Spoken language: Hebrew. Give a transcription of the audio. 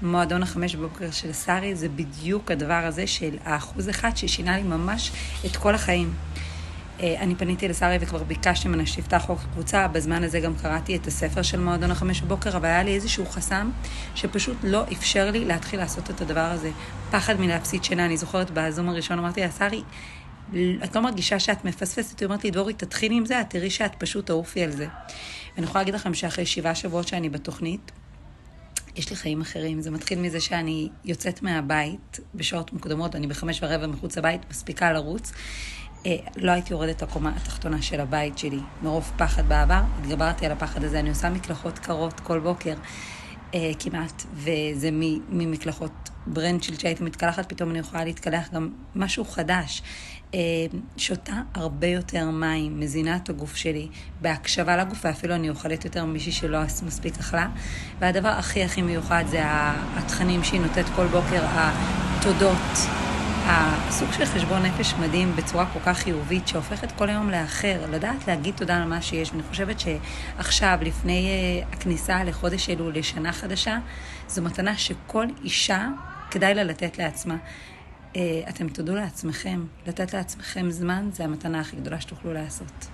מועדון 5 בבוקר של שרי, זה בדיוק הדבר הזה של 1% ששינה לי ממש את כל החיים. אני פניתי לשרי וכבר ביקשתי ממנה שתפתח חוק קבוצה, בזמן הזה גם קראתי את הספר של מועדון 5 בבוקר, אבל היה לי איזשהו חסם שפשוט לא אפשר לי להתחיל לעשות את הדבר הזה. פחד מלהפסיד שינה. אני זוכרת בזום הראשון, אמרתי לה, שרי, את לא מרגישה שאת מפספסת? היא אומרת לי, דבורי, תתחילי עם זה, את תראי שאת פשוט תעופי על זה. ואני יכולה להגיד לכם שאחרי 7 שבועות שאני בתוכנית, יש לי חיים אחרים. זה מתחיל מזה שאני יוצאת מהבית בשעות מוקדמות, אני ב5:15 מחוץ לבית, מספיקה לרוץ. לא הייתי יורדת הקומה התחתונה של הבית שלי, מרוב פחד בעבר. התגברתי על הפחד הזה, אני עושה מקלחות קרות כל בוקר, כמעט, וזה ממקלחות ברנצ'יל שהייתי מתקלחת, פתאום אני יכולה להתקלח גם משהו חדש. שותה הרבה יותר מים, מזינה את הגוף שלי, בהקשבה לגוף, ואפילו אני אוכלת יותר ממישהי שלא מספיק אכלה. והדבר הכי מיוחד זה התכנים שהיא נותנת כל בוקר, התודות, הסוג של חשבון נפש מדהים בצורה כל כך חיובית, שהופכת כל היום לאחר, לדעת להגיד תודה על מה שיש. ואני חושבת שעכשיו, לפני הכניסה לחודש אלול, לשנה חדשה, זו מתנה שכל אישה כדאי לה לתת לעצמה. אתם תודו לעצמכם, לתת לעצמכם זמן, זה המתנה הכי גדולה שתוכלו לעשות.